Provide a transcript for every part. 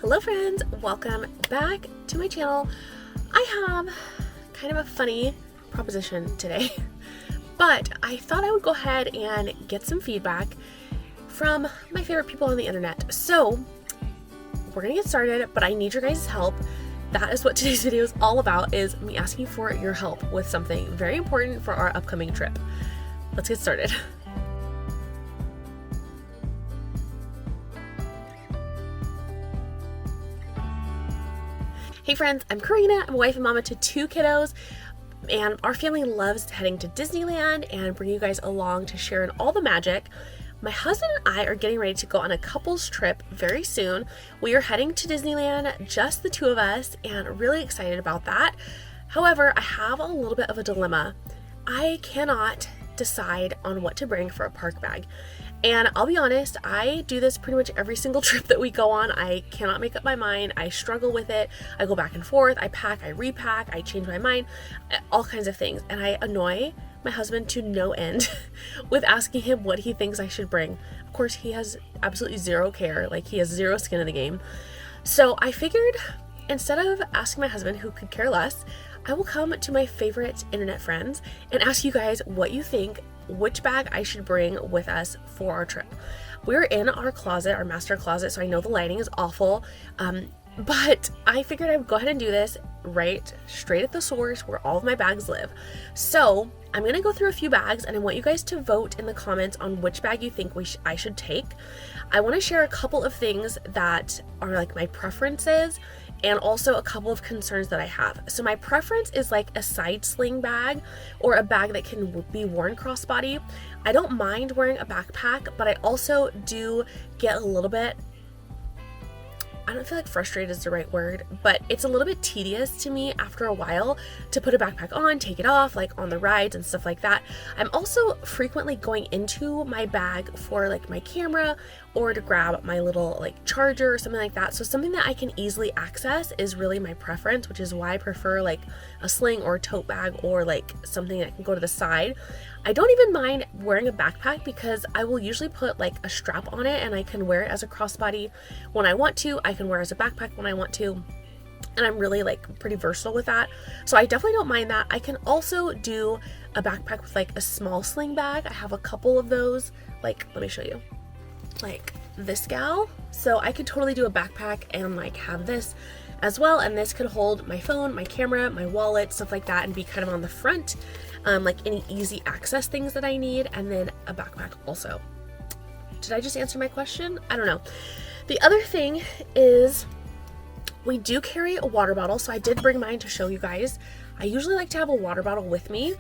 Hello friends, welcome back to my channel. I have kind of a funny proposition today, but I thought I would go ahead and get some feedback from my favorite people on the internet. So we're gonna get started, but I need your guys' help. That is what today's video is all about, is me asking for your help with something very important for our upcoming trip. Let's get started. Hey friends, I'm Corina. I'm a wife and mama to 2 kiddos, and our family loves heading to Disneyland and bringing you guys along to share in all the magic. My husband and I are getting ready to go on a couples trip very soon. We are heading to Disneyland, just the 2 of us, and really excited about that. However, I have a little bit of a dilemma. I cannot decide on what to bring for a park bag. And I'll be honest, I do this pretty much every single trip that we go on. I cannot make up my mind. I struggle with it. I go back and forth. I pack, I repack, I change my mind, all kinds of things. And I annoy my husband to no end with asking him what he thinks I should bring. Of course, he has absolutely zero care. Like, he has zero skin in the game. So I figured, instead of asking my husband, who could care less, I will come to my favorite internet friends and ask you guys what you think, which bag I should bring with us for our trip. We're in our closet, our master closet, so I know the lighting is awful, but I figured I would go ahead and do this right straight at the source where all of my bags live. So I'm gonna go through a few bags, and I want you guys to vote in the comments on which bag you think I should take. I want to share a couple of things that are like my preferences, and also a couple of concerns that I have. So my preference is like a side sling bag, or a bag that can be worn crossbody. I don't mind wearing a backpack, but I also do get a little bit, I don't feel like frustrated is the right word, but it's a little bit tedious to me after a while to put a backpack on, take it off, like on the rides and stuff like that. I'm also frequently going into my bag for like my camera or to grab my little like charger or something like that. So something that I can easily access is really my preference, which is why I prefer like a sling or a tote bag, or like something that can go to the side. I don't even mind wearing a backpack because I will usually put like a strap on it, and I can wear it as a crossbody when I want to. I can wear it as a backpack when I want to. And I'm really like pretty versatile with that. So I definitely don't mind that. I can also do a backpack with like a small sling bag. I have a couple of those. Like, let me show you. Like this gal. So I could totally do a backpack and like have this as well. And this could hold my phone, my camera, my wallet, stuff like that, and be kind of on the front. Like any easy access things that I need, and then a backpack also. Did I just answer my question? I don't know. The other thing is we do carry a water bottle, so I did bring mine to show you guys. I usually like to have a water bottle with me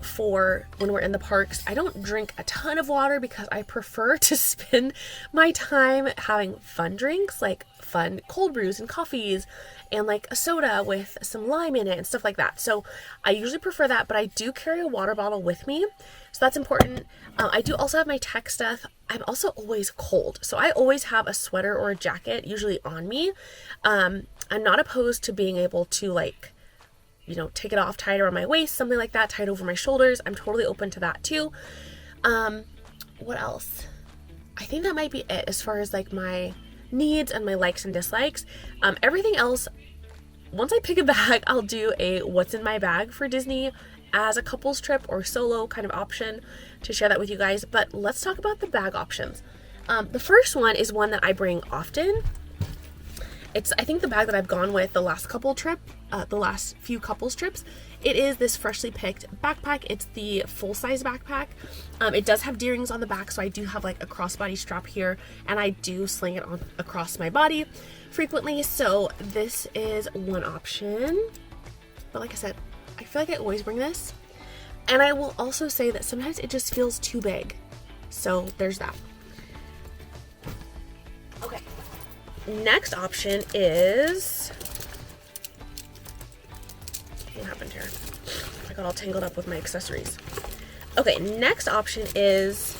for when we're in the parks. I don't drink a ton of water because I prefer to spend my time having fun drinks, like fun cold brews and coffees, and like a soda with some lime in it and stuff like that. So I usually prefer that, but I do carry a water bottle with me, so that's important. I do also have my tech stuff. I'm also always cold, so I always have a sweater or a jacket usually on me. I'm not opposed to being able to, like, you know, take it off, tie it around my waist, something like that, tie it over my shoulders. I'm totally open to that too. What else? I think that might be it as far as like my needs and my likes and dislikes. Everything else, once I pick a bag, I'll do a what's in my bag for Disney as a couples trip or solo kind of option to share that with you guys. But let's talk about the bag options. The first one is one that I bring often. It's, I think, the bag that I've gone with the last few couples trips. It is this freshly picked backpack. It's the full-size backpack. It does have D-rings on the back, so I do have like a crossbody strap here, and I do sling it on across my body frequently. So this is one option. But like I said, I feel like I always bring this. And I will also say that sometimes it just feels too big. So there's that. Okay. Next option is, what happened here? I got all tangled up with my accessories. Okay, next option is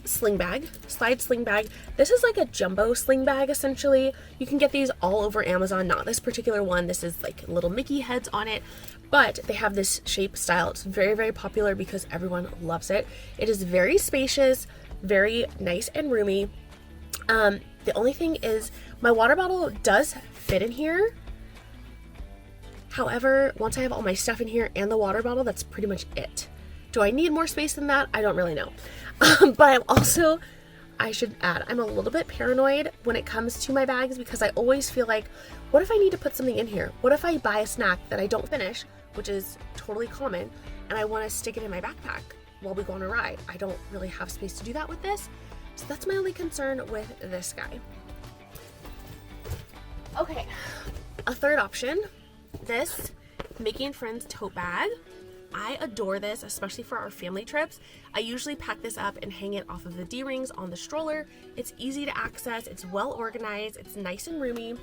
sling bag, slide sling bag. This is like a jumbo sling bag essentially. You can get these all over Amazon, not this particular one. This is like little Mickey heads on it, but they have this shape style. It's very, very popular because everyone loves it. It is very spacious, very nice and roomy. The only thing is my water bottle does fit in here. However, once I have all my stuff in here and the water bottle, that's pretty much it. Do I need more space than that? I don't really know. But I should add, I'm a little bit paranoid when it comes to my bags because I always feel like, what if I need to put something in here? What if I buy a snack that I don't finish, which is totally common, and I want to stick it in my backpack while we go on a ride? I don't really have space to do that with this. So that's my only concern with this guy. Okay, a third option, this Making Friends tote bag. I adore this, especially for our family trips. I usually pack this up and hang it off of the D-rings on the stroller. It's easy to access, it's well organized, it's nice and roomy.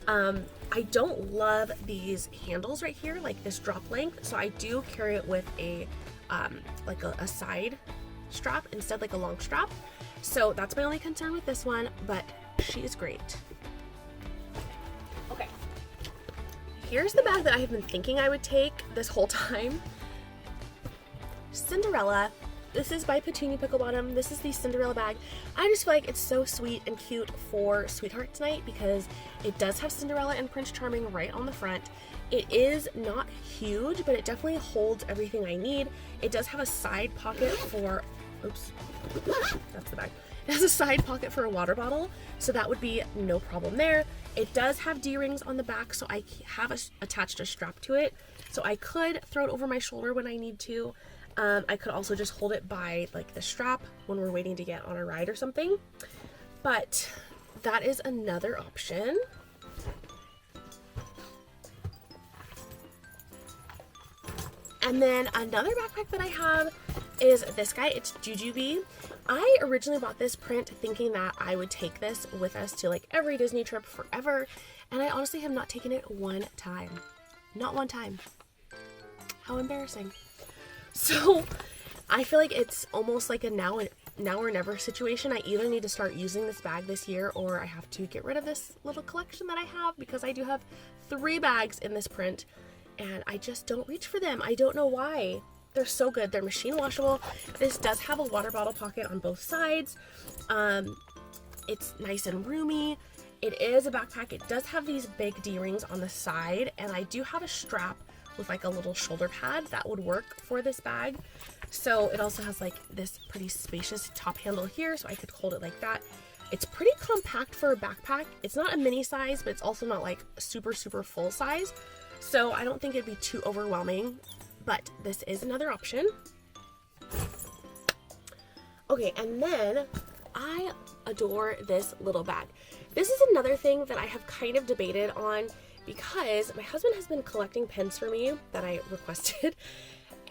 I don't love these handles right here, like this drop length, so I do carry it with a like a side strap instead, like a long strap. So that's my only concern with this one, but she is great. Okay, here's the bag that I have been thinking I would take this whole time. Cinderella. This is by Petunia Picklebottom. This is the Cinderella bag. I just feel like it's so sweet and cute for Sweethearts Night because it does have Cinderella and Prince Charming right on the front. It is not huge, but it definitely holds everything I need. It does have a side pocket for, oops, that's the bag. It has a side pocket for a water bottle, so that would be no problem there. It does have D-rings on the back, so I have attached a strap to it, so I could throw it over my shoulder when I need to. I could also just hold it by like the strap when we're waiting to get on a ride or something. But that is another option. And then another backpack that I have is this guy. It's Jujubee. I originally bought this print thinking that I would take this with us to like every Disney trip forever. And I honestly have not taken it one time. Not one time. How embarrassing. So I feel like it's almost like a now or never situation. I either need to start using this bag this year or I have to get rid of this little collection that I have because I do have 3 bags in this print and I just don't reach for them. I don't know why. They're so good. They're machine washable. This does have a water bottle pocket on both sides. It's nice and roomy. It is a backpack. It does have these big D-rings on the side and I do have a strap with like a little shoulder pad that would work for this bag. So it also has like this pretty spacious top handle here, so I could hold it like that. It's pretty compact for a backpack. It's not a mini size, but it's also not like super full size. So I don't think it'd be too overwhelming, but this is another option. Okay, and then I adore this little bag. This is another thing that I have kind of debated on because my husband has been collecting pens for me that I requested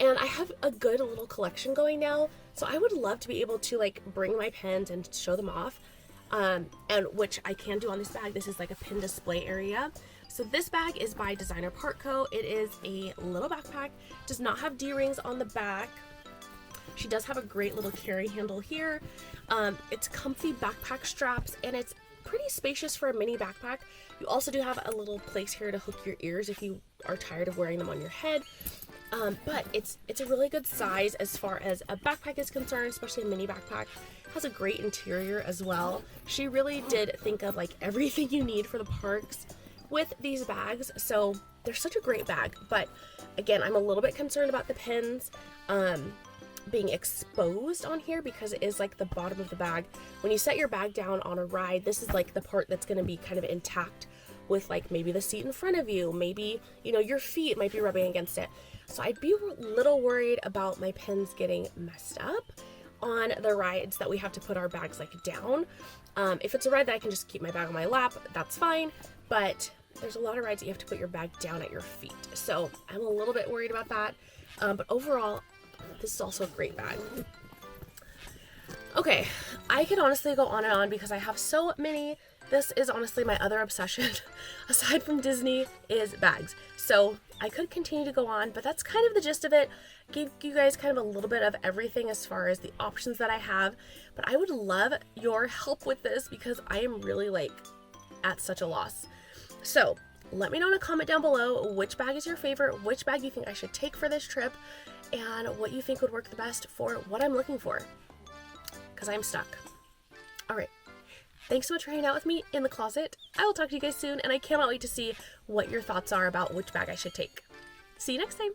and I have a good little collection going now, so I would love to be able to like bring my pens and show them off, and which I can do on this bag. This is like a pen display area. So this bag is by Designer Part Co. It is a little backpack, does not have D-rings on the back. She does have a great little carry handle here. It's comfy backpack straps and it's pretty spacious for a mini backpack. You also do have a little place here to hook your ears if you are tired of wearing them on your head. But it's a really good size as far as a backpack is concerned, especially a mini backpack. It has a great interior as well. She really did think of like everything you need for the parks with these bags. So they're such a great bag. But again, I'm a little bit concerned about the pins being exposed on here because it is like the bottom of the bag. When you set your bag down on a ride, this is like the part that's going to be kind of intact with like maybe the seat in front of you, maybe, you know, your feet might be rubbing against it. So I'd be a little worried about my pins getting messed up on the rides that we have to put our bags like down. If it's a ride that I can just keep my bag on my lap, that's fine. But there's a lot of rides that you have to put your bag down at your feet. So I'm a little bit worried about that. But overall, this is also a great bag. Okay, I could honestly go on and on because I have so many. This is honestly my other obsession, aside from Disney, is bags. So I could continue to go on, but that's kind of the gist of it. Give you guys kind of a little bit of everything as far as the options that I have. But I would love your help with this because I am really like at such a loss. So let me know in a comment down below which bag is your favorite, which bag you think I should take for this trip, and what you think would work the best for what I'm looking for. Because I'm stuck. All right. Thanks so much for hanging out with me in the closet. I will talk to you guys soon, and I cannot wait to see what your thoughts are about which bag I should take. See you next time.